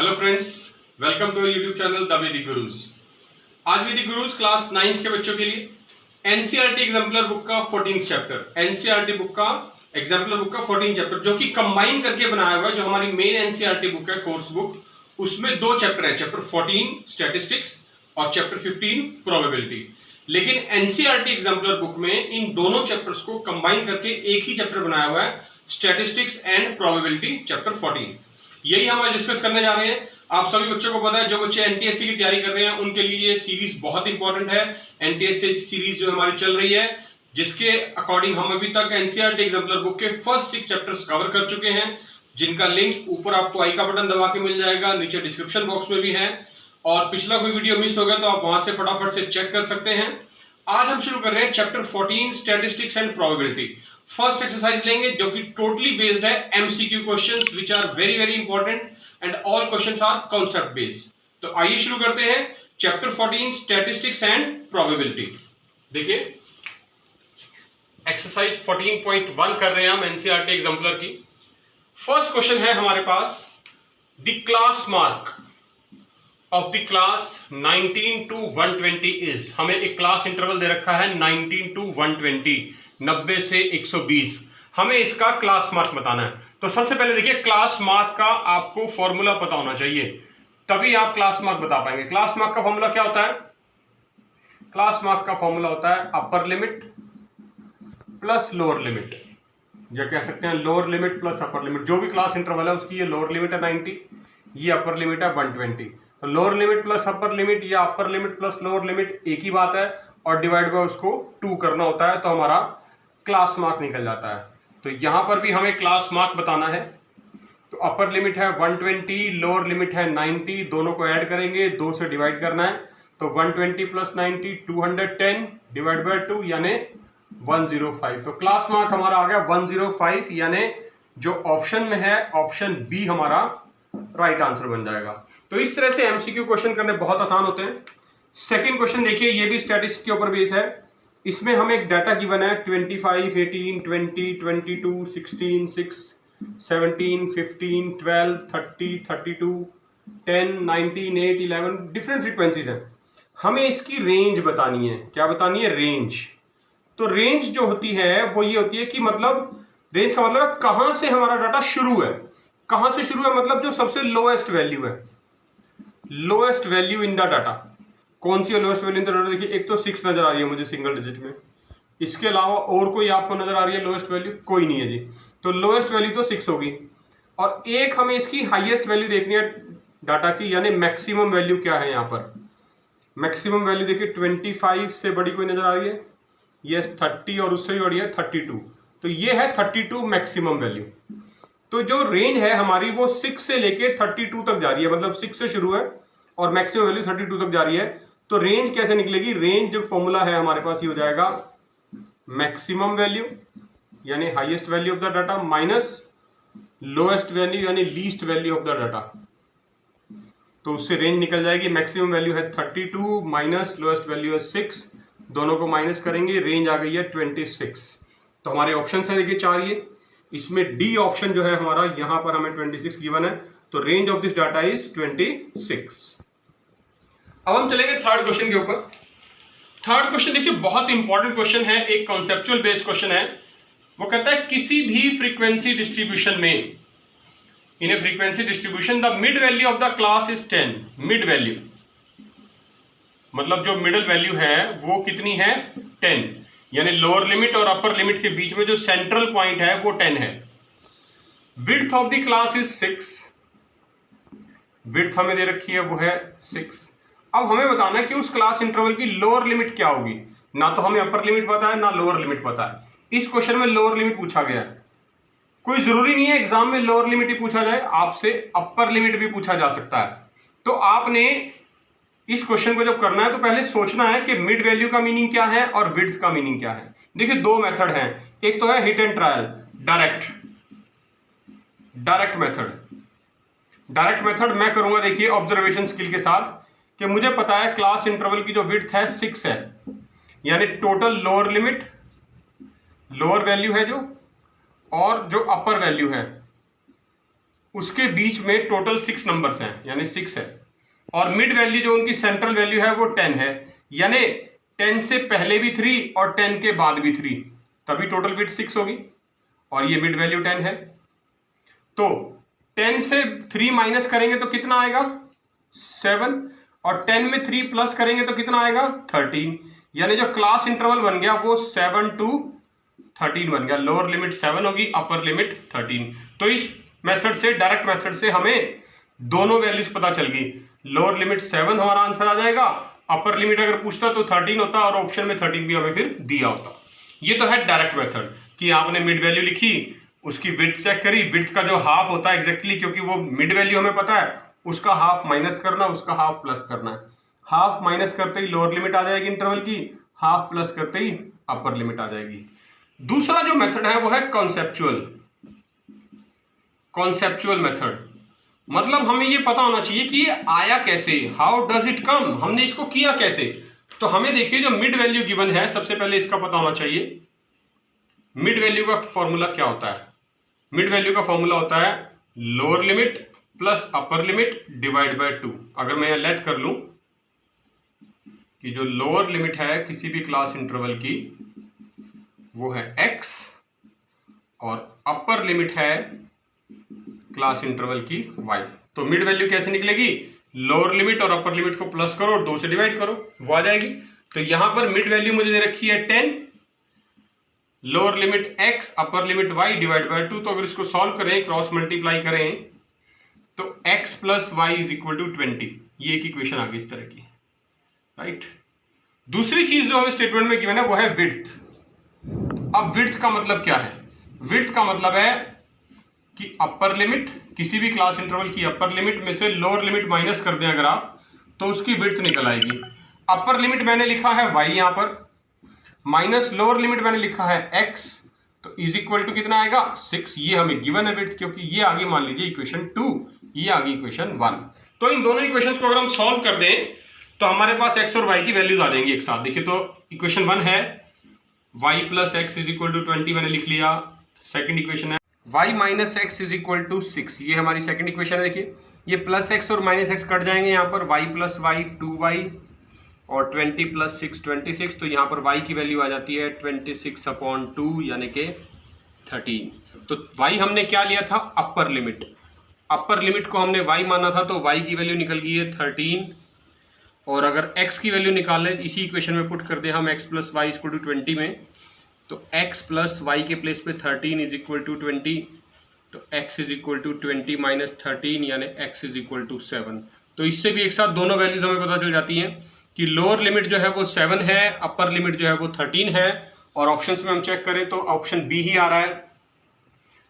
Hello friends, welcome to YouTube channel the Vedic gurus. आज वैदिक gurus class 9th के बच्चों के लिए एनसीईआरटी एग्जाम्पलर बुक का 14th चैप्टर, एनसीईआरटी बुक का एग्जाम्पलर बुक का 14th चैप्टर जो कि कंबाइन करके बनाया हुआ है। जो हमारी मेन एनसीईआरटी बुक है, कोर्स बुक, उसमें दो चैप्टर है, चैप्टर 14 स्टैटिस्टिक्स और चैप्टर 15 प्रोबेबिलिटी। लेकिन एनसीईआरटी एग्जाम्पलर बुक में इन दोनों चैप्टर्स को कंबाइन करके एक ही चैप्टर बनाया हुआ है, स्टैटिस्टिक्स एंड प्रोबेबिलिटी, चैप्टर 14। यही हम आज डिस्कस करने जा रहे हैं। आप सभी बच्चों को पता है, जो बच्चे एनटीएससी की तैयारी कर रहे हैं उनके लिए ये सीरीज बहुत इंपॉर्टेंट है। एनटीएससी सीरीज जो हमारी चल रही है, जिसके अकॉर्डिंग हम अभी तक एनसीईआरटी एग्जाम्पलर बुक के फर्स्ट 6 चैप्टर्स कवर कर चुके हैं, जिनका लिंक ऊपर आपको आई का बटन दबा के मिल जाएगा, नीचे डिस्क्रिप्शन बॉक्स में भी है। और पिछला कोई वीडियो मिस हो गया तो आप वहां से फटाफट से चेक कर सकते हैं। आज हम शुरू कर रहे हैं chapter 14 statistics and probability. First exercise लेंगे जो कि टोटली बेस्ड है MCQ questions which are very very important and all questions are concept based. तो आइए शुरू करते हैं चैप्टर 14 स्टैटिस्टिक्स एंड प्रोबेबिलिटी। देखिए एक्सरसाइज 14.1 कर रहे हैं हम एनसीईआरटी एग्जाम्पलर की। फर्स्ट क्वेश्चन है हमारे पास, the class mark of the class 19 to 120 is. हमें एक क्लास इंटरवल दे रखा है 19 to 120, 90 से 120। हमें इसका क्लास मार्क बताना है। तो सबसे पहले देखिए, क्लास मार्क का आपको फॉर्मूला पता होना चाहिए, तभी आप क्लास मार्क बता पाएंगे। क्लास मार्क का फॉर्मूला क्या होता है? क्लास मार्क का फॉर्मूला होता है अपर लिमिट प्लस लोअर लिमिट, या कह सकते हैं lower limit plus upper limit. जो भी क्लास इंटरवल है उसकी ये लोअर लिमिट है 90, ये अपर लिमिट है 120। तो lower limit plus upper limit या upper limit plus lower limit एक ही बात है, और डिवाइड बाय उसको 2 करना होता है, तो हमारा क्लास मार्क निकल जाता है। तो यहां पर भी हमें क्लास मार्क बताना है। तो अपर लिमिट है 120, लोअर लिमिट है 90, दोनों को ऐड करेंगे, 2 से डिवाइड करना है। तो 120 प्लस 90 210 डिवाइड बाय 2 यानी 105। तो क्लास मार्क हमारा आ गया 105, यानी जो ऑप्शन में है ऑप्शन बी हमारा राइट आंसर बन जाएगा। तो इस तरह से एमसीक्यू क्वेश्चन करने बहुत आसान होते हैं। सेकंड क्वेश्चन देखिए, ये भी स्टैटिस्टिक्स के ऊपर बेस है। इसमें हमें एक डाटा गिवन है 25, 18, 20, 22, 16, 6, 17, 15, 12, 30, 32, 10, 19, 8, 11 डिफरेंट फ्रीक्वेंसीज हैं। हमें इसकी रेंज बतानी है। क्या बतानी है? रेंज। तो रेंज जो होती है वो ये होती है कि मतलब रेंज का मतलब कहां से हमारा डाटा शुरू है। कहां से शुरू है मतलब जो सबसे लोएस्ट वैल्यू है, lowest value in the data. कौन सी है lowest value in the data? देखिए, एक तो 6 नजर आ रही है मुझे सिंगल डिजिट में, इसके अलावा और कोई आपको नजर आ रही है लोएस्ट वैल्यू? कोई नहीं है जी। तो लोएस्ट वैल्यू तो 6 होगी, और एक हमें इसकी हाईएस्ट वैल्यू देखनी है डाटा की, यानी मैक्सिमम वैल्यू क्या है यहाँ पर। मैक्सिमम वैल्यू देखिए 25 से बड़ी कोई नजर आ रही है? यस, 30, और उससे भी बड़ी है 32। तो ये है 32 मैक्सिमम वैल्यू। तो जो रेंज है हमारी वो 6 से लेके 32 तक जा रही है, मतलब 6 से शुरू है और मैक्सिमम वैल्यू 32 तक जा रही है। तो रेंज कैसे निकलेगी? रेंज जो फॉर्मूला है हमारे पास ये हो जाएगा मैक्सिमम वैल्यू यानी highest value of the data minus lowest value यानी least value of the data. तो उससे रेंज निकल जाएगी। मैक्सिमम वैल्यू है 32 माइनस लोएस्ट वैल्यू है 6, दोनों को माइनस करेंगे, रेंज आ गई है 26। तो हमारे ऑप्शन है देखिए 4, ये इसमें डी ऑप्शन जो है हमारा, यहां पर हमें 26 गिवन है। तो range of this data is 26। अब हम चलेंगे थर्ड क्वेश्चन के ऊपर। थर्ड क्वेश्चन देखिए बहुत इंपॉर्टेंट क्वेश्चन है, एक कॉन्सेप्चुअल बेस्ड क्वेश्चन है। वो कहता है किसी भी फ्रीक्वेंसी डिस्ट्रीब्यूशन में, in a frequency distribution the mid value of the class is 10। Mid value मतलब जो मिडल वैल्यू है वो कितनी है? 10, यानी लोअर लिमिट और अपर लिमिट के बीच में जो सेंट्रल पॉइंट है वो 10 है। Width of the class is 6, width हमें दे रखी है वो है 6। अब हमें बताना है कि उस क्लास इंटरवल की लोअर लिमिट क्या होगी। ना तो हमें अपर लिमिट पता है ना लोअर लिमिट पता है। इस क्वेश्चन में लोअर लिमिट पूछा गया है। कोई जरूरी नहीं है एग्जाम में लोअर लिमिट ही पूछा जाए, आपसे अपर लिमिट भी पूछा जा सकता है। तो आपने इस क्वेश्चन को जब करना है तो पहले सोचना है कि मिड वैल्यू का मीनिंग क्या है और विड्थ का मीनिंग क्या है। देखिए दो मेथड हैं, एक तो है hit and trial, direct method. Direct method मैं करूंगा देखिए ऑब्जर्वेशन स्किल के साथ, कि मुझे पता है क्लास इंटरवल की जो विड्थ है 6 है, यानी total lower limit, lower value है जो, और जो अपर वैल्यू है उसके बीच में टोटल 6 नंबर्स हैं, यानी 6 है, और मिड वैल्यू जो उनकी सेंट्रल वैल्यू है वो 10 है, यानी 10 से पहले भी 3 और 10 के बाद भी 3, तभी टोटल बिट 6 होगी, और ये मिड वैल्यू 10 है। तो 10 से 3 माइनस करेंगे तो कितना आएगा 7, और 10 में 3 प्लस करेंगे तो कितना आएगा 13, यानी जो क्लास इंटरवल बन गया वो 7 to 13 बन गया। लोअर लिमिट 7 होगी, अपर लिमिट 13। तो इस मेथड से, डायरेक्ट मेथड से हमें दोनों वैल्यूज पता चल गई। लोअर लिमिट 7 हमारा आंसर आ जाएगा, अपर लिमिट अगर पूछता तो 13 होता, और ऑप्शन में 13 भी हमें फिर दिया होता। ये तो है डायरेक्ट मेथड कि आपने मिड वैल्यू लिखी, उसकी विड्थ चेक करी, विड्थ का जो हाफ होता है एग्जैक्टली, क्योंकि वो मिड वैल्यू हमें पता है, उसका हाफ माइनस करना, उसका हाफ प्लस करना है। हाफ माइनस करते ही लोअर लिमिट आ जाएगी इंटरवल की, हाफ प्लस करते ही अपर लिमिट आ जाएगी। दूसरा जो मेथड है वो है कॉन्सेप्चुअल मेथड। मतलब हमें ये पता होना चाहिए कि ये आया कैसे, हाउ डज इट कम, हमने इसको किया कैसे। तो हमें देखिए जो मिड वैल्यू गिवन है, सबसे पहले इसका पता होना चाहिए मिड वैल्यू का फॉर्मूला क्या होता है। मिड वैल्यू का फॉर्मूला होता है lower limit plus upper limit divide by 2। अगर मैं लेट कर लूं कि जो लोअर लिमिट है किसी भी क्लास इंटरवल की वो है x, और अपर लिमिट है क्लास इंटरवल की y, तो मिड वैल्यू कैसे निकलेगी, लोअर लिमिट और अपर लिमिट को प्लस करो और 2 से डिवाइड करो, वो आ जाएगी। तो यहां पर मिड वैल्यू मुझे दे रखी है 10, lower limit x, upper limit y divide by 2। तो अगर इसको सॉल्व करें, क्रॉस मल्टीप्लाई करें, तो x plus y is equal to 20, ये एक इक्वेशन आ गई इस तरह की, राइट। दूसरी चीज जो हमें स्टेटमेंट में गिवन है वो है विड्थ। अब विड्थ का मतलब क्या है, विड्थ का मतलब है कि अपर लिमिट, किसी भी क्लास इंटरवल की अपर लिमिट में से लोअर लिमिट माइनस कर दें अगर आप, तो उसकी विड्थ निकल आएगी। अपर लिमिट मैंने लिखा है y यहां पर, माइनस लोअर लिमिट मैंने लिखा है x, तो इज इक्वल टू कितना आएगा 6। ये हमें गिवन है विड्थ, क्योंकि ये आगे मान लीजिए इक्वेशन 2, ये आगे इक्वेशन 1। तो इन दोनों इक्वेशंस को अगर हम सॉल्व कर दें तो हमारे पास x और y की वैल्यूज आ जाएंगी एक साथ। देखिए तो इक्वेशन 1 है y plus x is equal to 20, मैंने लिख लिया। सेकंड इक्वेशन है y minus x is equal to 6, ये हमारी सेकंड इक्वेशन है। देखिए ये प्लस एक्स और माइनस एक्स कट जाएंगे यहाँ पर, y प्लस वाई 2y, और 20 प्लस 6 26, तो यहाँ पर y की वैल्यू आ जाती है 26/2 यानी कि 13। तो y हमने क्या लिया था, अपर लिमिट, अपर लिमिट को हमने y माना था, तो y की वैल्यू निकल गई है 13। और अगर x की वैल्यू निकालें, इसी इक्वेशन में पुट कर दें हम x plus y equal to 20 में, तो x प्लस वाई के प्लेस पे 13 इज इक्वल टू 20, तो x is equal to 20 minus 13 यानी x इज इक्वल टू 7। तो इससे भी एक साथ दोनों वैल्यूज हमें पता चल जाती हैं कि लोअर लिमिट जो है वो 7 है, अपर लिमिट जो है वो 13 है। और ऑप्शंस में हम चेक करें तो ऑप्शन बी ही आ रहा है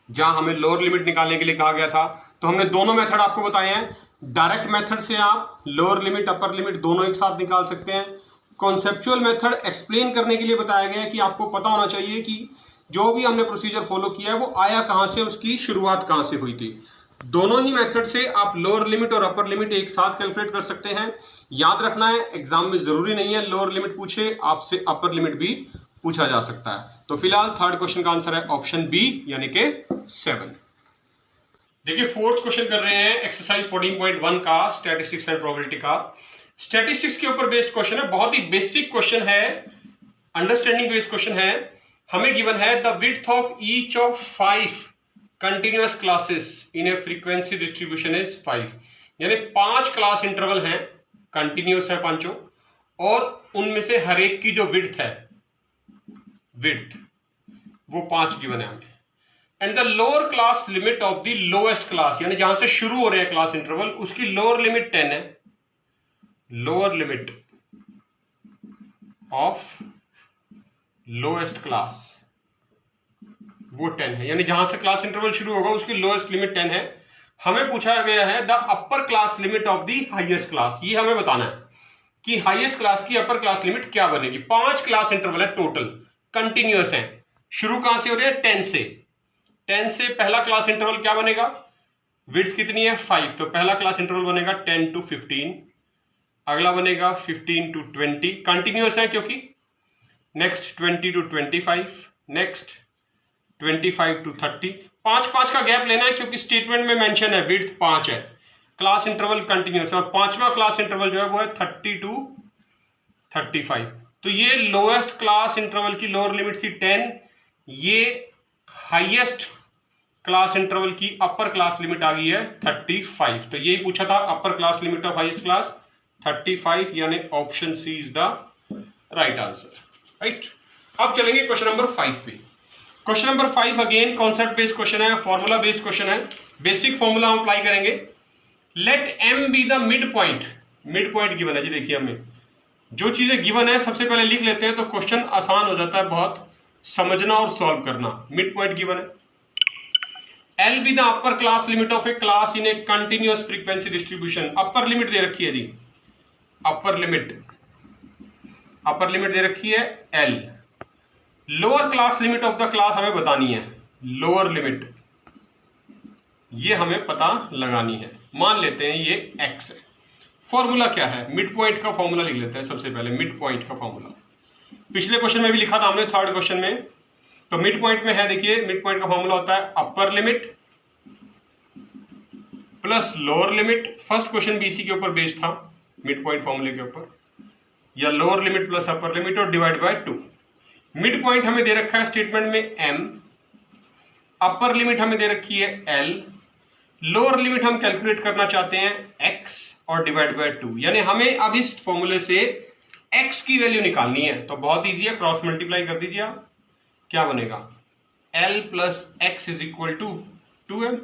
जहां हमें लोअर लिमिट निकालने के लिए कहा गया था। तो हमने दोनों मेथड आपको बताए हैं। डायरेक्ट मेथड से आप लोअर लिमिट अपर लिमिट दोनों एक साथ निकाल सकते हैं। कॉन्सेप्चुअल मेथड एक्सप्लेन करने के लिए बताया गया है कि आपको पता होना चाहिए कि जो भी हमने प्रोसीजर फॉलो किया है वो आया कहां से, उसकी शुरुआत कहां से हुई थी। दोनों ही मेथड से आप लोअर लिमिट और अपर लिमिट एक साथ कैलकुलेट कर सकते हैं। याद रखना है एग्जाम में जरूरी नहीं है लोअर लिमिट पूछे, आपसे अपर लिमिट भी पूछा जा सकता है। तो फिलहाल थर्ड क्वेश्चन का आंसर है ऑप्शन बी यानी कि 7। देखिए फोर्थ क्वेश्चन कर रहे हैं एक्सरसाइज 14.1 का स्टैटिस्टिक्स एंड प्रोबेबिलिटी का। स्टैटिस्टिक्स के ऊपर बेस्ड क्वेश्चन है, बहुत ही बेसिक क्वेश्चन है, अंडरस्टैंडिंग बेस्ड क्वेश्चन है। हमें गिवन है the width of each of 5 continuous classes in a frequency distribution is 5, यानी 5 क्लास इंटरवल हैं, कंटिन्यूअस है पांचों, और उनमें से हर एक की जो विड्थ है, विड्थ वो 5 गिवन है हमें। And the lower class limit of the lowest class, यानी जहां से शुरू हो रहे हैं क्लास इंटरवल, उसकी लोअर लिमिट 10 है। Lower limit of lowest class वो 10 है, यानी जहां से क्लास इंटरवल शुरू होगा उसकी लोएस्ट लिमिट 10 है। हमें पूछा गया है the upper class limit of the highest class, ये हमें बताना है कि हाईएस्ट क्लास की अपर क्लास लिमिट क्या बनेगी। 5 क्लास इंटरवल है टोटल, कंटिन्यूअस है, शुरू कहां से हो रही है 10 से। 10 से पहला क्लास इंटरवल क्या बनेगा, विड्थ कितनी है 5, तो पहला क्लास इंटरवल बनेगा 10 to 15, अगला बनेगा 15 to 20, कंटिन्यूअस है क्योंकि, नेक्स्ट 20 to 25, नेक्स्ट 25 to 30। 5 का गैप लेना है क्योंकि स्टेटमेंट में मेंशन है विड्थ 5 है, क्लास इंटरवल कंटिन्यूस, और 5वां क्लास इंटरवल जो है वो है 30 to 35। तो ये लोएस्ट क्लास इंटरवल की लोअर लिमिट थी 10, ये हाईएस्ट क्लास इंटरवल की अपर क्लास लिमिट आ गई है 35। तो यही पूछा था, upper class limit of highest class 35, यानी option C is the right answer, right. अब चलेंगे क्वेश्चन नंबर 5 पे। Question number 5 again concept based question है, फॉर्मूला बेस्ड क्वेश्चन है। बेसिक फॉर्मूला हम अप्लाई करेंगे। Let M be the mid point, mid point given है जी। देखिए हमें जो चीजें गिवन है सबसे पहले लिख लेते हैं तो क्वेश्चन आसान हो जाता है बहुत समझना और सॉल्व करना। मिड पॉइंट गिवन है। L B the upper class limit of a class in a continuous frequency distribution. Upper limit दे रखी है जी, अपर लिमिट दे रखी है L. Lower class limit of the class हमें बतानी है, लोअर लिमिट ये हमें पता लगानी है। मान लेते हैं ये एक्स है। फॉर्मूला क्या है? मिड पॉइंट का फॉर्मूला लिख लेते हैं सबसे पहले। मिड पॉइंट का फॉर्मूला पिछले क्वेश्चन में भी लिखा था हमने, थर्ड क्वेश्चन में। तो मिड पॉइंट में है, देखिए मिड पॉइंट का फॉर्मूला होता है अपर limit plus lower limit. First question भी इसी के ऊपर बेस्ड था, मिड पॉइंट फॉर्मूले के ऊपर, या lower limit plus upper limit और डिवाइड बाय 2। मिड पॉइंट हमें दे रखा है स्टेटमेंट में m, अपर लिमिट हमें दे रखी है l, लोअर लिमिट हम कैलकुलेट करना चाहते हैं x और डिवाइड बाय 2। यानी हमें अब इस फॉर्मूले से x की वैल्यू निकालनी है। तो बहुत इजी है, क्रॉस मल्टीप्लाई कर दीजिए आप। क्या बनेगा? l plus x is equal to 2m।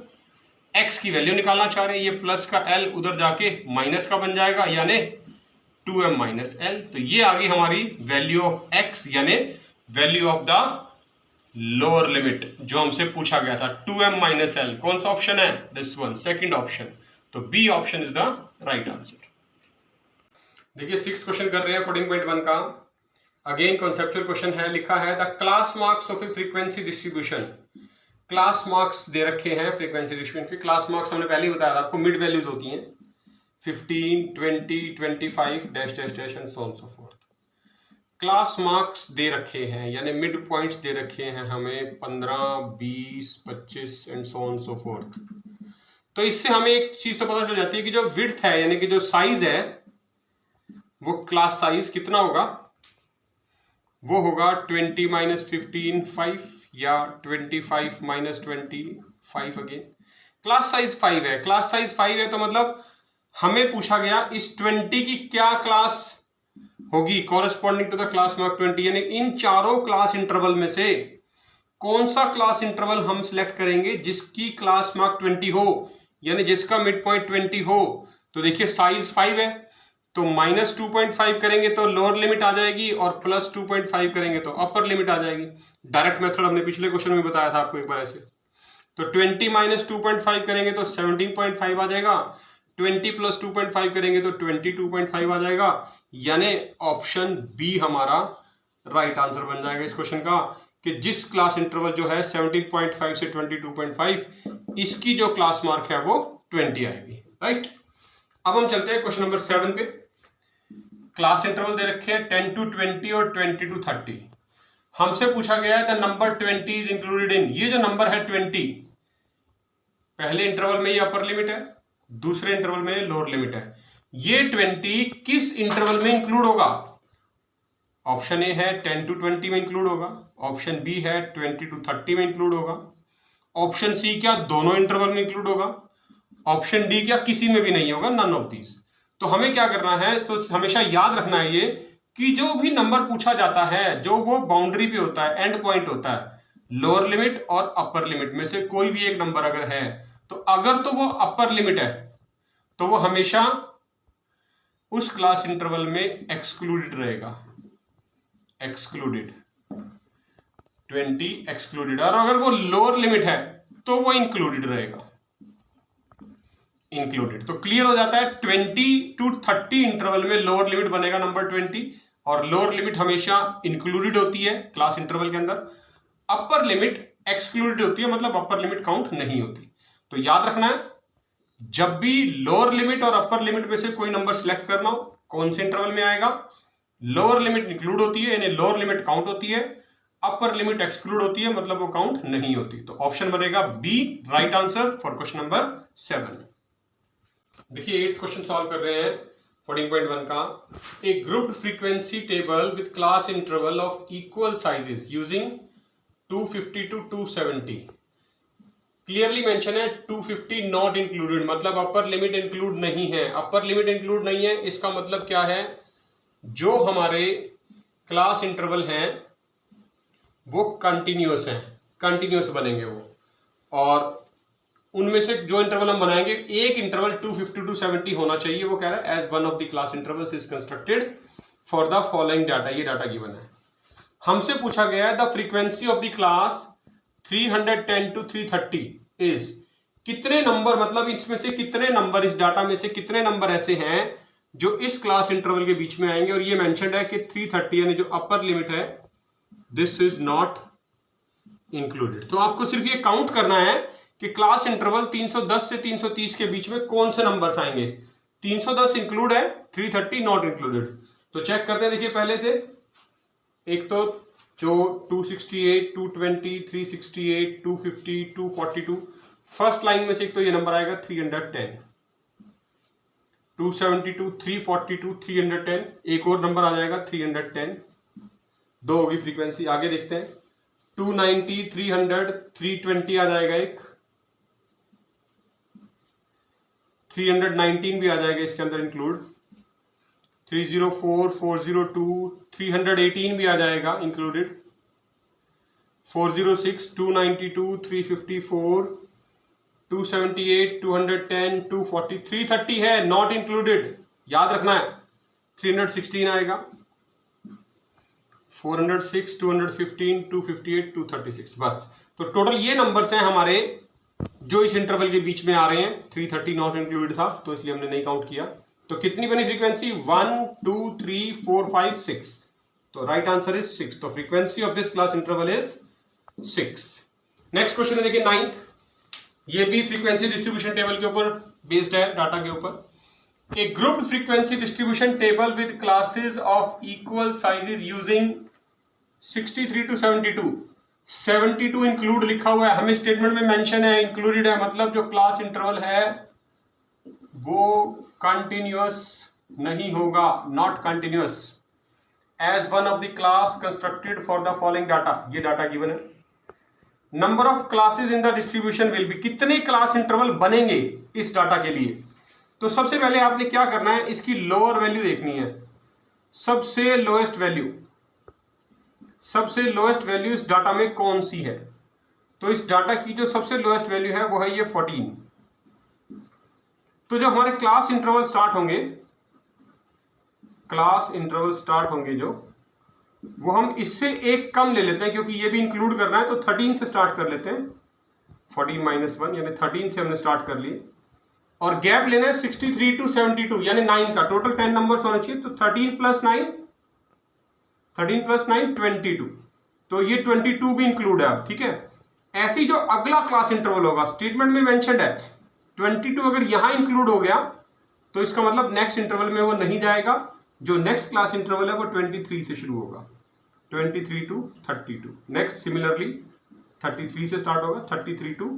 x की वैल्यू निकालना चाह रहे हैं, ये प्लस का l उधर जाके माइनस का बन जाएगा, यानी 2m माइनस l। तो ये आ गई हमारी वैल्यू ऑफ x, यानी value of the lower limit जो हमसे पूछा गया था, 2m माइनस l। कौन सा ऑप्शन है? This one, second option. तो B option is the right answer. देखिए 6th क्वेश्चन कर रहे हैं 14.1 का। अगेन कॉन्सेप्चुअल क्वेश्चन है। लिखा है the class marks of a frequency distribution. Class marks दे रखे हैं फ्रीक्वेंसी डिस्ट्रीब्यूशन के। क्लास मार्क्स हमने पहले ही बताया था आपको, मिड वैल्यूज होती हैं 15, 20, 25 dash dash dash and so on so forth. Class marks दे रखे हैं, यानी मिड पॉइंट्स दे रखे हैं हमें 15, 20, 25 and so on so fourth. तो इससे हमें एक चीज तो पता चल जाती है कि जो विड्थ है, यानी कि जो साइज है, वो क्लास साइज कितना होगा? वो होगा 20 माइनस 15 5, या 25 माइनस 25 अगेन। क्लास साइज 5 है। क्लास साइज 5 है तो मतलब हमें पूछा गया इस 20 की क्या क्लास होगी corresponding to the class mark 20, यानी इन चारों क्लास इंटरवल में से कौन सा क्लास इंटरवल हम सिलेक्ट करेंगे जिसकी क्लास मार्क 20 हो, यानी जिसका मिड पॉइंट 20 हो। तो देखिए साइज 5 है, तो माइनस 2.5 करेंगे तो लोअर लिमिट आ जाएगी, और प्लस 2.5 करेंगे तो अपर लिमिट आ जाएगी। डायरेक्ट मेथड हमने पिछले क्वेश्चन में बताया था आपको एक बार ऐसे। तो 20 माइनस 2.5 करेंगे तो 17.5 आ जाएगा, 20 प्लस 2.5 करेंगे तो 22.5 आ जाएगा, यानी ऑप्शन बी हमारा राइट आंसर बन जाएगा इस क्वेश्चन का, कि जिस क्लास इंटरवल जो है 17.5 से 22.5, इसकी जो क्लास मार्क है वो 20 आएगी, राइट। अब हम चलते हैं क्वेश्चन नंबर 7 पे। क्लास इंटरवल दे रखे हैं 10 to 20 और 20 to 30। हमसे पूछा गया है the number 20 is included in. ये जो नंबर है 20, पहले इंटरवल में ये अपर लिमिट है, दूसरे इंटरवल में लोअर लिमिट है। ये 20 किस इंटरवल में इंक्लूड होगा? ऑप्शन ए है 10 to 20 में इंक्लूड होगा, ऑप्शन बी है 20 to 30 में इंक्लूड होगा, ऑप्शन सी क्या दोनों इंटरवल में इंक्लूड होगा, ऑप्शन डी क्या किसी में भी नहीं होगा, नन ऑफ दीज। तो हमें क्या करना है, तो हमेशा याद रखना है ये कि जो भी नंबर पूछा जाता है, जो वो बाउंड्री पे होता है, एंड पॉइंट होता है, लोअर लिमिट और अपर लिमिट में से कोई भी एक नंबर अगर है, तो अगर तो वो अपर लिमिट है तो वो हमेशा उस क्लास इंटरवल में एक्सक्लूडेड रहेगा, एक्सक्लूडेड 20 एक्सक्लूडेड। और अगर वो लोअर लिमिट है तो वो इंक्लूडेड रहेगा, इंक्लूडेड। तो क्लियर हो जाता है 20 to 30 इंटरवल में लोअर लिमिट बनेगा नंबर 20, और लोअर लिमिट हमेशा इंक्लूडेड होती है क्लास इंटरवल के अंदर, अपर लिमिट एक्सक्लूडेड होती है, मतलब अपर लिमिट काउंट नहीं होती। तो याद रखना है जब भी लोअर लिमिट और अपर लिमिट में से कोई नंबर सिलेक्ट करना हो, कौन से इंटरवल में आएगा, लोअर लिमिट इंक्लूड होती है, यानी लोअर लिमिट काउंट होती है, अपर लिमिट एक्सक्लूड होती है, मतलब वो काउंट नहीं होती। तो ऑप्शन बनेगा B right answer for question number 7। देखिए 8th क्वेश्चन सॉल्व कर रहे हैं 14.1 का। A grouped frequency table with class interval of equal sizes using 250 to 270। Clearly mention है 250 नॉट इंक्लूडेड, मतलब अपर लिमिट इंक्लूड नहीं है। अपर लिमिट इंक्लूड नहीं है इसका मतलब क्या है, जो हमारे क्लास इंटरवल हैं वो कंटिन्यूअस हैं, कंटिन्यूअस बनेंगे वो, और उनमें से जो इंटरवल हम बनाएंगे एक इंटरवल 250 टू 70 होना चाहिए। वो कह रहा है as one of the class intervals is constructed for the following data. ये डाटा गिवन है, हमसे पूछा गया है the frequency of the class 310 to 330 is, कितने नंबर, मतलब इसमें से कितने नंबर, इस डाटा में से कितने नंबर ऐसे हैं जो इस क्लास इंटरवल के बीच में आएंगे। और ये मेंशन्ड है कि 330 यानी जो अपर लिमिट है दिस इज नॉट इंक्लूडेड। तो आपको सिर्फ ये काउंट करना है कि क्लास इंटरवल 310 से 330 के बीच में कौन से नंबर्स आएंगे। 310 इंक्लूड है, 330 नॉट इंक्लूडेड। तो चेक करते हैं, देखिए पहले से, एक तो जो 268, 220, 368, 250, 242, फर्स्ट लाइन में से एक तो ये नंबर आएगा 310, 272, 342, 310, एक और नंबर आ जाएगा 310, दो होगी फ्रीक्वेंसी। आगे देखते हैं 290, 300, 320 आ जाएगा एक, 319 भी आ जाएगा इसके अंदर इंक्लूड, 304, 402, 318 भी आ जाएगा इंक्लूडेड, 406, 292, 354, 278, 210, 240, 330 है नॉट इंक्लूडेड, याद रखना है। 316 आएगा, 406, 215, 258, 236, बस। तो टोटल ये नंबर्स हैं हमारे जो इस इंटरवल के बीच में आ रहे हैं। 330 नॉट इंक्लूडेड था तो इसलिए हमने नहीं काउंट किया। तो कितनी बनी फ्रीक्वेंसी, 1 2 3 4 5 6, तो राइट आंसर इज 6। तो frequency of this class interval is 6। Next question है देखिए 9th, ये भी फ्रीक्वेंसी डिस्ट्रीब्यूशन टेबल के ऊपर बेस्ड है, डाटा के ऊपर। A grouped frequency distribution table with classes of equal sizes using 63 to 72, 72 include लिखा हुआ है, हमें स्टेटमेंट में मेंशन है इंक्लूडेड है, मतलब जो क्लास इंटरवल है वो कंटिन्यूअस नहीं होगा, not continuous, as one of the class constructed for the following data. ये डाटा गिवन है। Number of classes in the distribution will be, कितने क्लास इंटरवल बनेंगे इस डाटा के लिए। तो सबसे पहले आपने क्या करना है, इसकी लोअर वैल्यू देखनी है, सबसे लोएस्ट वैल्यू, सबसे लोएस्ट वैल्यू इस डाटा में कौन सी है। तो इस डाटा की जो सबसे लोएस्ट वैल्यू है वो है ये 14। तो जो हमारे क्लास इंटरवल स्टार्ट होंगे, क्लास इंटरवल स्टार्ट होंगे जो, वो हम इससे एक कम ले लेते हैं क्योंकि ये भी इंक्लूड करना है। तो 13 से स्टार्ट कर लेते हैं, 14 - 1 यानी 13 से हमने स्टार्ट कर लिए, और गैप लेना है 63 टू 72 यानी 9 का, टोटल 10 नंबर्स होना चाहिए। तो 13 + 9, 13 + 9 22, तो ये 22 भी इंक्लूड है, ठीक है। ऐसे ही जो अगला क्लास इंटरवल होगा, स्टेटमेंट में मेंशन्ड है 22, अगर यहां इंक्लूड हो गया तो इसका मतलब नेक्स्ट इंटरवल में वो नहीं जाएगा। जो नेक्स्ट क्लास इंटरवल है वो 23 से शुरू होगा, 23 टू 32। नेक्स्ट सिमिलरली 33 से स्टार्ट होगा, 33 टू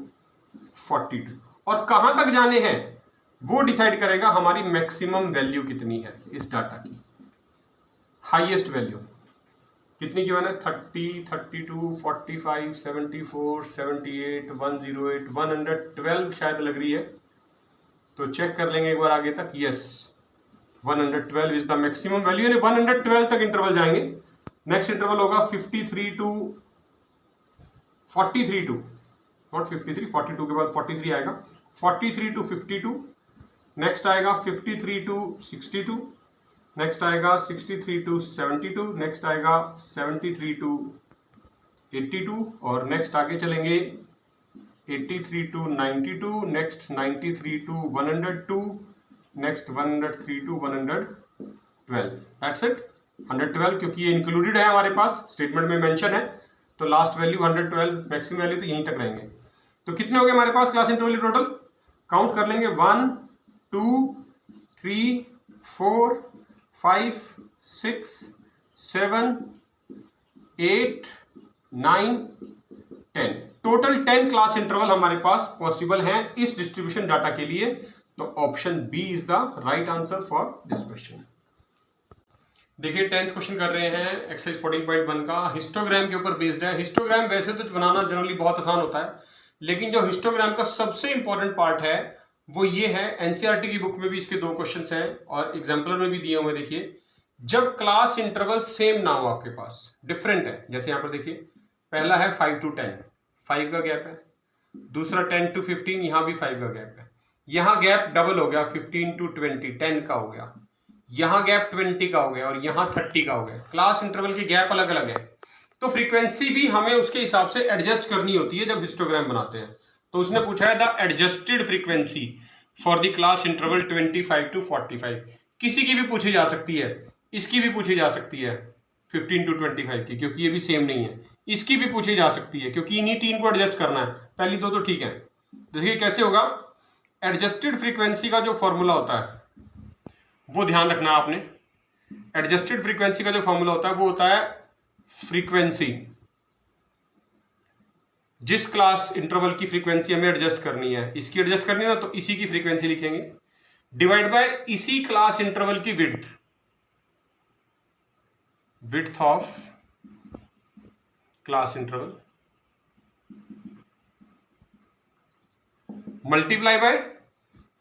42, और कहां तक जाने हैं वो डिसाइड करेगा हमारी मैक्सिमम वैल्यू कितनी है इस डाटा की। हाईएस्ट वैल्यू कितनी की है, 30, 32, 45, 74, 78, 108, 112 शायद लग रही है। तो चेक कर लेंगे एक बार आगे तक। Yes, 112 is the maximum value, यानी 112 तक इंटरवल जाएंगे। नेक्स्ट इंटरवल होगा 53 टू 43 टू, नॉट 53, 42 के बाद 43 आएगा, 43 टू 52। नेक्स्ट आएगा 53 टू 62, नेक्स्ट आएगा 63 टू 72, नेक्स्ट आएगा 73 टू 82, और नेक्स्ट आगे चलेंगे 83 to 92, next 93 to 102, next 103 to 112। That's it, 112, क्योंकि ये इंक्लूडेड है हमारे पास, स्टेटमेंट में मेंशन है। तो लास्ट वैल्यू 112, मैक्सिमम वैल्यू तो यहीं तक रहेंगे। तो कितने हो गए हमारे पास क्लास इंटरवल टोटल, काउंट कर लेंगे, 1 2 3 4 5 6 7 8 9, 10, टोटल 10 क्लास इंटरवल हमारे पास पॉसिबल हैं इस डिस्ट्रीब्यूशन डाटा के लिए। तो option B is the right answer for this question. देखिए 10th क्वेश्चन कर रहे हैं एक्सरसाइज 14.1 का, हिस्टोग्राम के ऊपर बेस्ड है। हिस्टोग्राम वैसे तो बनाना जनरली बहुत आसान होता है, लेकिन जो हिस्टोग्राम का सबसे इंपॉर्टेंट पार्ट है वो ये है, एनसीईआरटी की बुक में भी इसके 2 क्वेश्चंस हैं और एग्जाम्पलर में भी दिए हुए। देखिए जब क्लास इंटरवल सेम ना हो, आपके पास डिफरेंट है, जैसे यहां पर देखिए पहला है 5 to 10, 5 का गैप है, दूसरा 10 to 15, यहां भी 5 का गैप है, यहां गैप डबल हो गया 15 to 20, 10 का हो गया, यहां गैप 20 का हो गया और यहां 30 का हो गया। क्लास इंटरवल के गैप अलग अलग है, तो फ्रीक्वेंसी भी हमें उसके हिसाब से एडजस्ट करनी होती है जब हिस्टोग्राम बनाते हैं। तो उसने पूछा है the adjusted frequency for the class interval 25 to 45। किसी की भी पूछी जा सकती है, इसकी भी पूछी जा सकती है 15 to 25 की, क्योंकि ये भी सेम नहीं है। इसकी भी पूछी जा सकती है क्योंकि इन्हीं 3 को एडजस्ट करना है, पहली 2 तो ठीक है। देखिए कैसे होगा, एडजस्टेड फ्रीक्वेंसी का जो फॉर्मूला होता है वो ध्यान रखना आपने। एडजस्टेड फ्रीक्वेंसी का जो फॉर्मूला होता है वो होता है फ्रीक्वेंसी, जिस क्लास इंटरवल की फ्रीक्वेंसी हमें एडजस्ट करनी है, इसकी एडजस्ट करनी है ना, तो इसी की फ्रीक्वेंसी लिखेंगे डिवाइड बाय इसी क्लास इंटरवल की width of class interval multiply by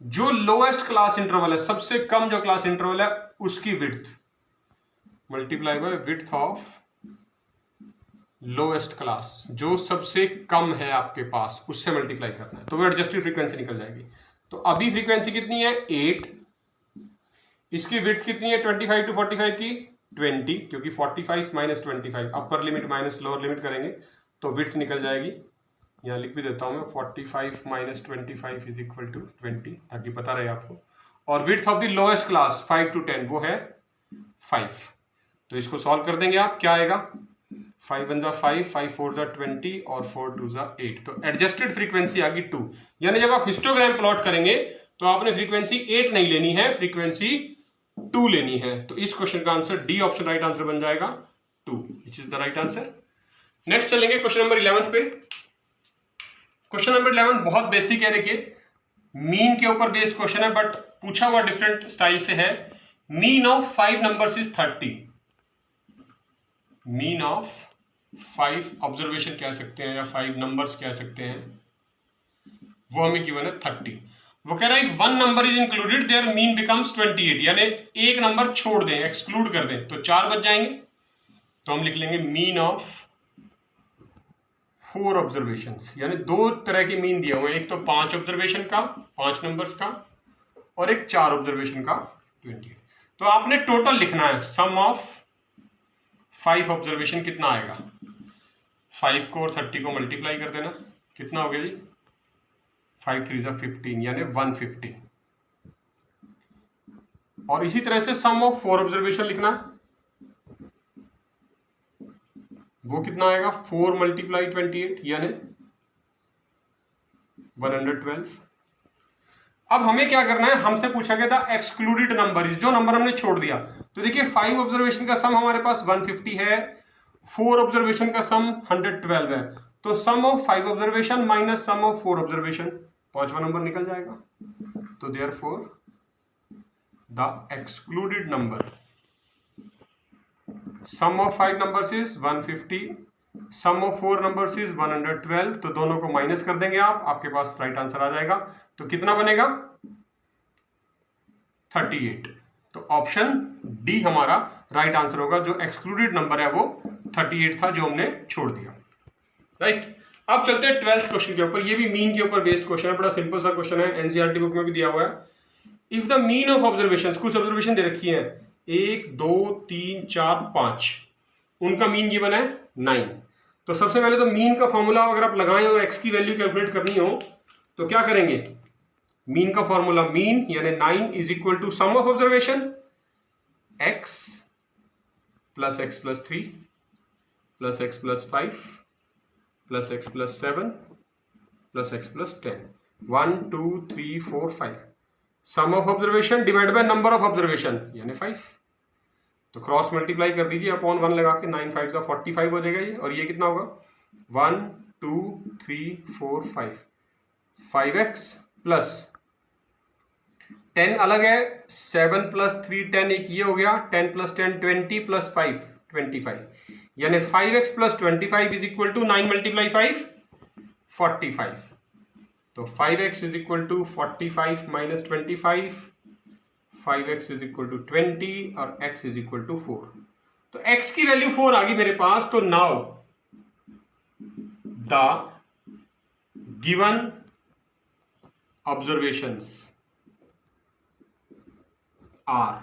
जो लोएस्ट क्लास इंटरवल है, सबसे कम जो क्लास इंटरवल है उसकी width, multiply by width of lowest class, जो सबसे कम है आपके पास उससे मल्टीप्लाई करना है, तो वो एडजस्टेड फ्रीक्वेंसी निकल जाएगी। तो अभी फ्रीक्वेंसी कितनी है 8, इसकी विड्थ कितनी है 25 to 45 की 20, क्योंकि 45 minus 25 upper limit minus lower limit करेंगे तो विड्थ निकल जाएगी। यहाँ लिख भी देता हूं मैं 45 माइनस 25 इज इक्वल टू 20, ताकि पता रहे आपको। और width of the lowest class 5 to 10 वो है 5। तो इसको सॉल्व कर देंगे आप, क्या आएगा 5 1 5, 5 4 20 और 4 2 8। तो एडजस्टेड फ्रीक्वेंसी आ गई 2। यानी जब आप हिस्टोग्राम प्लॉट करेंगे तो आपने फ्रीक्वेंसी 8 नहीं लेनी है, फ्रीक्वेंसी 2 लेनी है। तो इस क्वेश्चन का answer D option right answer बन जाएगा 2, which is the right answer. Next चलेंगे क्वेश्चन नंबर 11 पे। क्वेश्चन नंबर 11 बहुत बेसिक है। देखिए मीन के ऊपर बेस्ड क्वेश्चन है, बट पूछा हुआ डिफरेंट स्टाइल से है। Mean of 5 numbers is 30। Mean of 5 observation कह सकते हैं या 5 नंबर्स कह सकते हैं, वो हमें गिवन है 30। वो कह रहा है if 1 number is included there mean becomes 28, यानी एक नंबर छोड़ दें, एक्सक्लूड कर दें तो 4 बच जाएंगे। तो हम लिख लेंगे मीन ऑफ 4 ऑब्जर्वेशंस, यानी 2 तरह के मीन दिए हुए हैं, एक तो 5 ऑब्जर्वेशन का 5 नंबर्स का और एक 4 ऑब्जर्वेशन का 28। तो आपने टोटल लिखना है, सम ऑफ 5 ऑब्जर्वेशन कितना आएगा, 5 को और 30 को मल्टीप्लाई कर देना, कितना हो गया जी 5 3 15, यानी 150। और इसी तरह से सम ऑफ 4 ऑब्जर्वेशन लिखना है, वो कितना आएगा 4 मल्टीप्लाई 28 यानी 112। अब हमें क्या करना है, हमसे पूछा गया था एक्सक्लूडेड नंबर, जो नंबर हमने छोड़ दिया। तो देखिए 5 ऑब्जर्वेशन का सम हमारे पास 150 है, 4 ऑब्जर्वेशन का सम 112 है। तो sum of 5 observation minus sum of 4 observation, 5वां नंबर निकल जाएगा। तो therefore the excluded number sum of 5 numbers is 150, sum of 4 numbers is 112। तो दोनों को माइनस कर देंगे आप, आपके पास राइट आंसर आ जाएगा। तो कितना बनेगा 38। तो ऑप्शन डी हमारा राइट आंसर होगा, जो एक्सक्लूडेड नंबर है वो 38 था जो हमने छोड़ दिया। राइट, अब चलते हैं 12th क्वेश्चन के ऊपर। ये भी मीन के ऊपर बेस्ड क्वेश्चन है, बड़ा सिंपल सा क्वेश्चन है, एनसीईआरटी बुक में भी दिया हुआ है। If the mean of observations, कुछ ऑब्जर्वेशन दे रखी है 1 2 3 4 5, उनका मीन गिवन है 9। तो सबसे पहले तो मीन का फॉर्मूला अगर आप लगाएं और एक्स की वैल्यू कैलकुलेट करनी हो तो क्या करेंगे, मीन का फॉर्मूला मीन यानी 9 is equal to sum of observation x plus x plus 3 plus x plus 5 plus x plus 7 plus x plus 10, 1 2 3 4 5। Sum of observation divide by number of observation यानी 5। तो cross multiply कर दीजिए upon 1 लगा के, 9 5 का 45 हो जाएगा ये, और ये कितना होगा 1 2 3 4 5 5x प्लस 10 अलग है, 7 प्लस 3 10 एक ये हो गया, 10 प्लस 10 20 प्लस 5 25, यानी 5x plus 25 is equal to 9 multiply 5 45। तो 5x is equal to 45 minus 25, 5x is equal to 20 और x इज इक्वल टू 4। तो x की वैल्यू 4 आ गई मेरे पास। तो now the given observations are,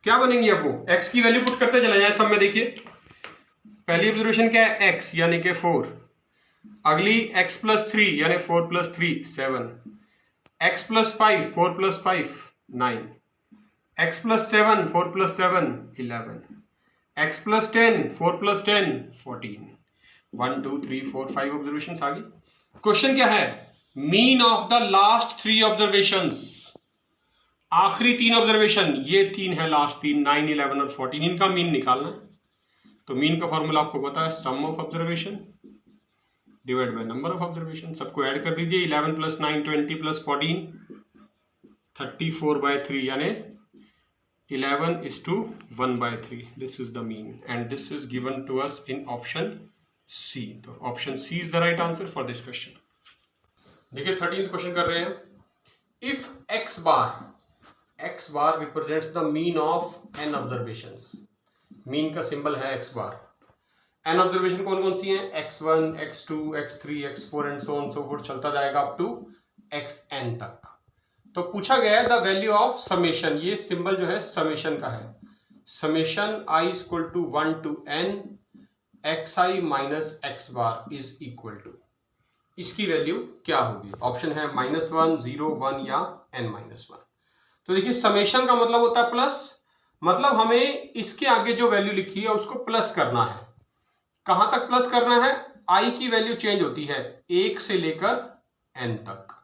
क्या बनेंगी अब वो, x की वैल्यू पुट करते चले जाए सब में। देखिए पहली ऑब्जर्वेशन क्या है, x यानी कि 4, अगली x प्लस 3 यानी 4 plus 3 7, x plus 5 4 plus 5 9, x plus 7 4 plus 7 11, x plus 10 4 plus 10 14। 1 2 3 4 5 observation आ गई। क्वेश्चन क्या है, mean of the last 3 observations, आखिरी 3 ऑब्जर्वेशन, ये 3 है लास्ट 3 9 11 और 14, इनका मीन निकालना है। तो मीन का फॉर्मूला आपको पता है, sum of observation divide by number of observation. सबको ऐड कर दीजिए, 11 प्लस 9 20 प्लस 14 34/3, यानी 11:1/3। This is the mean and this is given to us in option C. तो option C is the right answer for this question. देखिए 13th question कर रहे हैं, if x bar represents the mean of n observations, mean का symbol है x bar. n observation कौन कौन सी हैं, x1 x2 x3 x4 and so on so forth, चलता जाएगा अप टू xn तक। तो पूछा गया है द वैल्यू ऑफ समेशन, ये सिंबल जो है समेशन का है, summation i equal to 1 to n xi minus x bar is equal to, इसकी वैल्यू क्या होगी। ऑप्शन है -1 0 1 या n-1। तो देखिए समेशन का मतलब होता है प्लस, मतलब हमें इसके आगे जो वैल्यू लिखी है उसको प्लस करना है। कहां तक प्लस करना है, i की वैल्यू चेंज होती है 1 से लेकर n तक,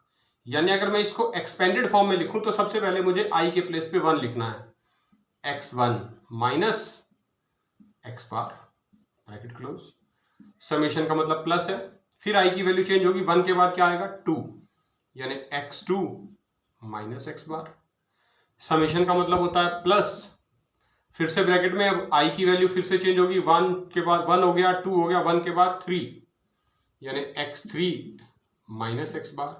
यानी अगर मैं इसको एक्सपेंडेड फॉर्म में लिखूं तो सबसे पहले मुझे i के प्लेस पे 1 लिखना है, x1 माइनस x बार ब्रैकेट क्लोज, समेशन का मतलब प्लस है, फिर i की वैल्यू चेंज होगी, 1 के बाद क्या आएगा 2, यानी x2 माइनस x बार। समेशन का मतलब होता है प्लस, फिर से ब्रैकेट में अब i की वैल्यू फिर से चेंज होगी, 1 के बाद 1 हो गया, 2 हो गया, 1 के बाद 3, यानी x3 minus x bar,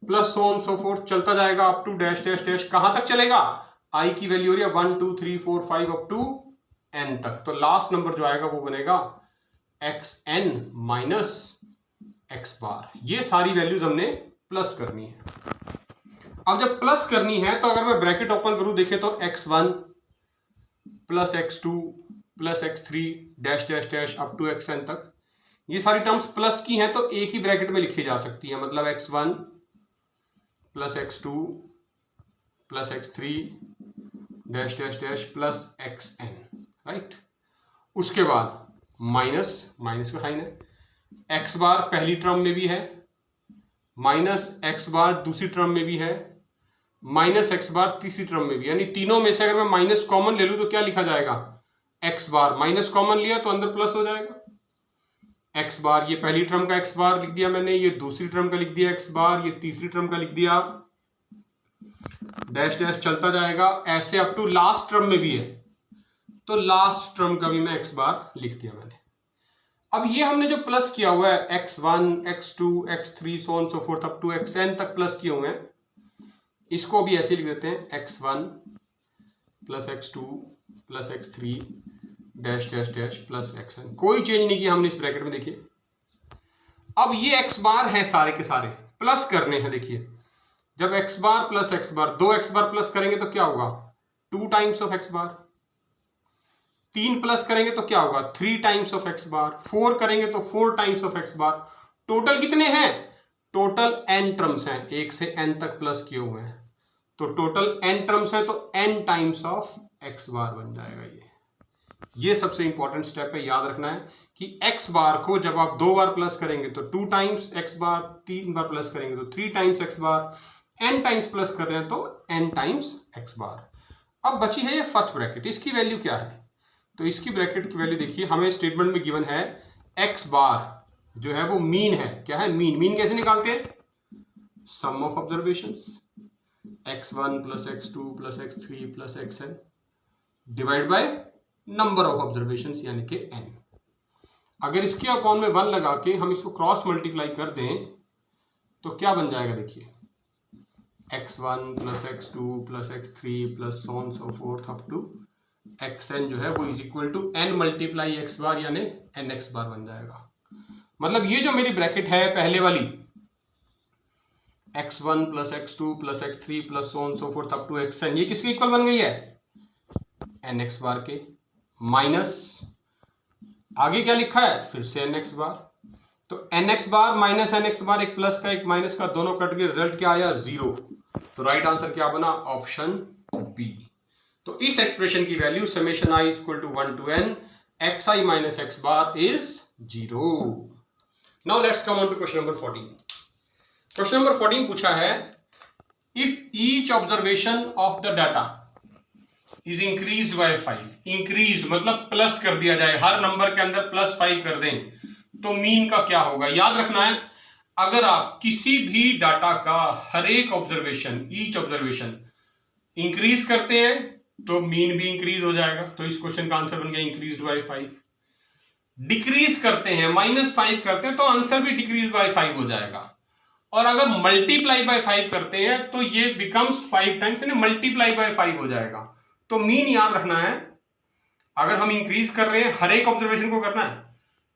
plus so on so forth, चलता जाएगा up to dash dash dash, कहां तक चलेगा, i की वैल्यू हो रही है 1 2 3 4 5 अप टू n तक। तो लास्ट नंबर जो आएगा वो बनेगा xn माइनस x बार। ये सारी वैल्यूज हमने प्लस करनी है। अब जब प्लस करनी है तो अगर मैं ब्रैकेट ओपन करूं, देखे तो x1 plus x2 plus x3 dash dash dash up to xn तक, ये सारी टर्म्स प्लस की हैं तो एक ही ब्रैकेट में लिखी जा सकती है, मतलब x1 plus x2 plus x3 dash dash dash plus xn, right. उसके बाद माइनस, माइनस का साइन है, x बार पहली टर्म में भी है, माइनस x बार दूसरी टर्म में भी है, माइनस x बार तीसरी टर्म में भी, यानी तीनों में से अगर मैं माइनस कॉमन ले लूं तो क्या लिखा जाएगा, x बार, माइनस कॉमन लिया तो अंदर प्लस हो जाएगा, x बार, ये पहली टर्म का x बार लिख दिया मैंने, ये दूसरी टर्म का लिख दिया x बार, ये तीसरी टर्म का लिख दिया, डैश डैश चलता जाएगा ऐसे अप टू लास्ट टर्म में भी है, तो लास्ट टर्म का भी मैं x बार लिख दिया मैंने। अब ये हमने जो प्लस किया हुआ है x1 x2 x3 so on so forth up to xn तक प्लस किए हुए हैं, इसको भी ऐसे लिख देते हैं x1 plus x2 plus x3 dash dash dash plus xn, कोई चेंज नहीं किया हमने इस ब्रैकेट में। देखिए अब ये x बार है, सारे के सारे प्लस करने हैं। देखिए जब x बार प्लस x बार, 2 x बार प्लस करेंगे तो क्या होगा 2 times of x bar, 3 plus करेंगे तो क्या होगा 3 टाइम्स ऑफ x बार, 4 करेंगे तो 4 times of x bar. Total कितने हैं, टोटल n टर्म्स हैं, 1 से n तक प्लस किए हुए हैं, तो टोटल n टर्म्स हैं, तो n टाइम्स ऑफ x बार बन जाएगा। ये सबसे इंपॉर्टेंट स्टेप है, याद रखना है कि x बार को जब आप 2 बार प्लस करेंगे तो 2 टाइम्स x बार, 3 बार प्लस करेंगे तो 3 times x bar, n times plus कर रहे हैं तो n टाइम्स x बार। अब बची है ये फर्स्ट ब्रैकेट, इसकी वैल्यू क्या है? तो इसकी ब्रैकेट की वैल्यू देखिए, हमें स्टेटमेंट में गिवन है एक्स बार जो है वो मीन है। क्या है? मीन। मीन कैसे निकालते हैं? Sum of observations x1 plus x2 plus x3 plus xn divide by number of observations यानी कि n। अगर इसके अपॉन में 1 लगा के हम इसको क्रॉस मल्टीप्लाई कर दें तो क्या बन जाएगा? देखिए x1 plus x2 plus x3 plus so on so forth up to xn जो है वो is equal to n multiply x bar यानी nx बार बन जाएगा। मतलब ये जो मेरी ब्रैकेट है पहले वाली x1 plus x2 plus x3 plus so on so forth up to xn, ये किसके इक्वल बन गई है? nx बार के, माइनस आगे क्या लिखा है? फिर से nx बार। तो nx बार माइनस nx बार, एक प्लस का एक माइनस का, दोनों कट के रिजल्ट क्या आया? 0। तो राइट आंसर क्या बना? Option B. तो इस एक्सप्रेशन की value summation i equal to 1 to n xi minus x bar is 0। Now let's come on to question number 14। Question number 14 पूछा है if each observation of the data is increased by 5, increased मतलब plus कर दिया जाए, हर number के अंदर plus 5 कर दें तो मीन का क्या होगा? याद रखना है, अगर आप किसी भी डाटा का हर एक ऑब्जर्वेशन, ईच ऑब्जर्वेशन इंक्रीज करते हैं तो मीन भी इंक्रीज हो जाएगा। तो इस क्वेश्चन का आंसर बन गया इंक्रीज्ड बाय 5। डिक्रीज करते हैं, -5 करते हैं तो आंसर भी डिक्रीज बाय 5 हो जाएगा। और अगर मल्टीप्लाई बाय 5 करते हैं तो ये बिकम्स 5 टाइम्स यानी मल्टीप्लाई बाय 5 हो जाएगा। तो मीन याद रखना है, अगर हम इंक्रीज कर रहे हैं, हर एक ऑब्जर्वेशन को करना है,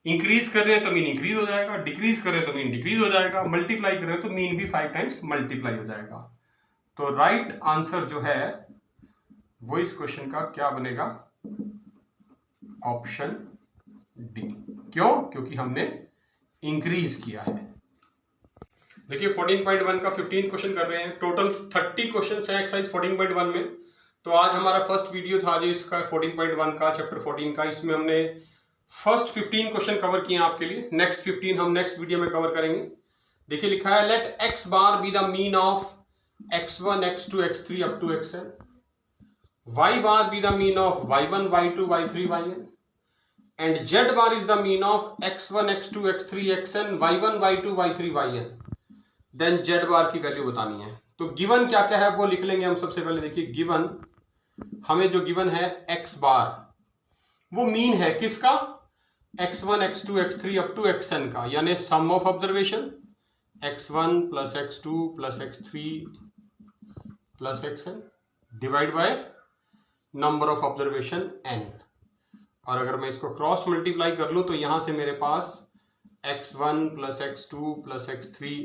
इंक्रीज कर रहे हैं तो मीन इंक्रीज हो जाएगा, डिक्रीज कर रहे हैं तो मीन डिक्रीज हो जाएगा, मल्टीप्लाई कर रहे हैं तो मीन भी 5 टाइम्स मल्टीप्लाई हो जाएगा। तो राइट आंसर जो है वो इस क्वेश्चन का क्या बनेगा? Option D. क्यों? क्योंकि हमने इंक्रीज किया है। देखिए 14.1 का 15 क्वेश्चन कर रहे हैं, टोटल 30 क्वेश्चन है एक्सरसाइज 14.1 में। तो आज हमारा फर्स्ट वीडियो था जो इसका 14.1 का चैप्टर 14 का, इसमें हमने फर्स्ट 15 क्वेश्चन कवर किए हैं आपके लिए। नेक्स्ट 15 हम नेक्स्ट वीडियो में कवर करेंगे। देखिए लिखा है let x bar be the mean of x1 x2 x3 up to xn, y bar be the mean of y1 y2 y3 yn, and z bar is the mean of x1 x2 x3 xn y1 y2 y3 yn। Then z bar की value बतानी है। तो given क्या क्या है वो लिख लेंगे हम सबसे पहले। देखिए गिवन, हमें जो गिवन है x बार, वो मीन है किसका? x1 x2 x3 up to xn का, यानी sum of observation x1 plus x2 plus x3 plus xn divide by number of observation n। और अगर मैं इसको क्रॉस मल्टीप्लाई कर लूं तो यहां से मेरे पास x1 plus x2 plus x3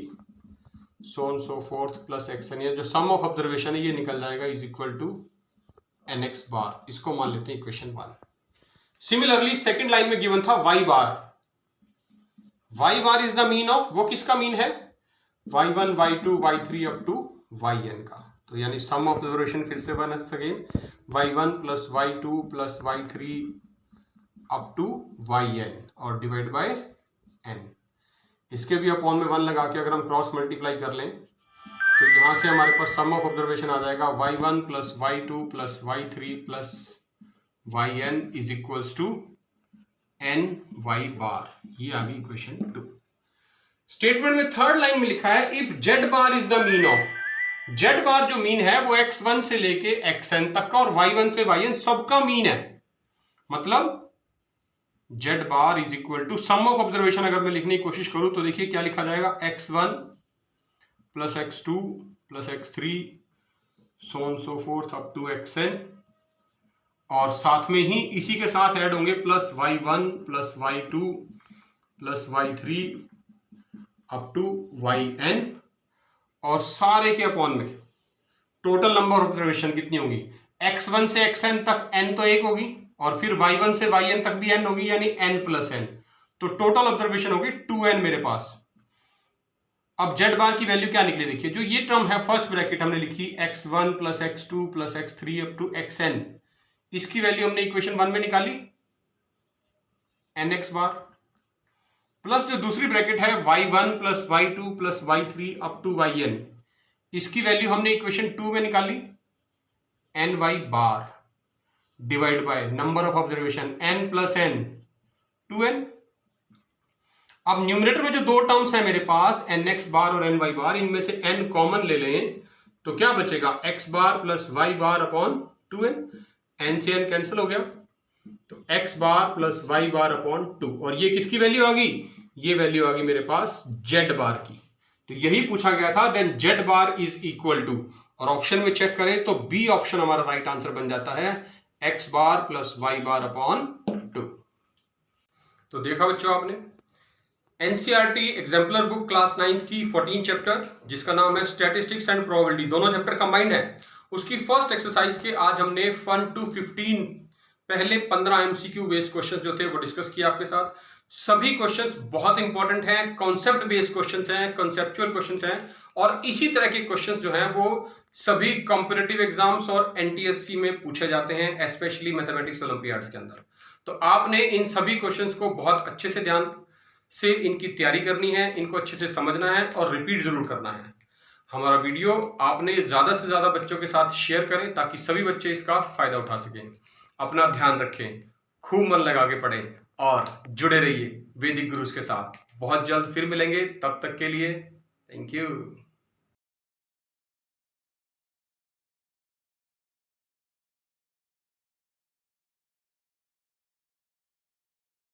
so on so fourth plus xn, ये जो सम ऑफ ऑब्जर्वेशन है ये निकल जाएगा इज इक्वल टू nx बार। इसको मान लेते हैं इक्वेशन 1। सिमिलरली सेकंड लाइन में गिवन था y bar. y bar is the mean of, वो किसका मीन है? y1 y2 y3 up to yn का। तो यानी सम ऑफ ऑब्जर्वेशन फिर से one again y1 plus y2 plus y3 up to yn और डिवाइड बाय n। इसके भी अपॉन में 1 लगा के अगर हम क्रॉस मल्टीप्लाई कर लें तो यहां से हमारे पास सम ऑफ ऑब्जर्वेशन आ जाएगा y1 plus y2 plus y3 plus yn is equals to n y bar. ये आ गई इक्वेशन 2। स्टेटमेंट में थर्ड लाइन में लिखा है if z bar is the mean of, z bar जो मीन है वो x1 से लेके xn तक का और y1 से yn सबका मीन है। मतलब z bar is equal to sum of observation अगर मैं लिखने की कोशिश करूं तो देखिए क्या लिखा जाएगा x1 plus x2 plus x3 so on so forth up to xn, और साथ में ही इसी के साथ ऐड होंगे plus y1 plus y2 plus y3 up to yn, और सारे के अपॉन में टोटल नंबर ऑफ ऑब्जर्वेशन कितनी होगी? x1 से xn तक n तो 1 होगी और फिर y1 से yn तक भी n होगी यानी n प्लस n। तो टोटल ऑब्जर्वेशन होगी 2n मेरे पास। अब z बार की वैल्यू क्या निकली? देखिए जो ये टर्म है फर्स्ट ब्रैकेट हमने लिखी x1 plus x2 plus x3 up to xn, इसकी वैल्यू हमने इक्वेशन 1 में निकाली nx बार, प्लस जो दूसरी ब्रैकेट है y1 plus y2 plus y3 up to yn, इसकी वैल्यू हमने इक्वेशन 2 में निकाली N Y bar divide by number of observation n plus n 2n। अब न्यूमरेटर में जो दो टर्म्स हैं मेरे पास nx बार और ny बार, इनमें से n कॉमन ले लें तो क्या बचेगा x bar plus y bar upon 2n। n से n कैंसिल हो गया तो x bar plus y bar upon 2, और ये किसकी वैल्यू आ गई, ये वैल्यू आ गई मेरे पास z बार की। तो यही पूछा गया था, then z bar is equal to, और ऑप्शन में चेक करें तो बी ऑप्शन हमारा राइट आंसर बन जाता है x bar plus y bar upon 2। तो देखा बच्चों आपने NCERT exemplar book class 9th की 14 चैप्टर जिसका नाम है स्टैटिस्टिक्स एंड प्रोबेबिलिटी, दोनों चैप्टर कंबाइंड है, उसकी फर्स्ट एक्सरसाइज के आज हमने 1 to 15 पहले 15 एमसीक्यू बेस्ड क्वेश्चंस जो थे वो डिस्कस किया आपके साथ। सभी क्वेश्चंस बहुत इंपॉर्टेंट हैं, कॉन्सेप्ट बेस्ड क्वेश्चंस हैं, कॉन्सेप्चुअल क्वेश्चंस हैं, और इसी तरह के क्वेश्चंस जो हैं वो सभी कॉम्पिटिटिव एग्जाम्स और एनटीएससी में पूछे जाते हैं, स्पेशली मैथमेटिक्स ओलंपियाड्स के अंदर। तो आपने इन सभी क्वेश्चंस को बहुत अच्छे से ध्यान से इनकी तैयारी करनी है, इनको अच्छे से समझना है और रिपीट जरूर करना है। हमारा वीडियो आपने ज्यादा से ज्यादा बच्चों के साथ शेयर करें ताकि सभी बच्चे इसका फायदा उठा सकें। अपना ध्यान रखें, खूब मन लगा के पढ़ें और जुड़े रहिए वैदिक गुरुज के साथ। बहुत जल्द फिर मिलेंगे, तब तक के लिए थैंक यू।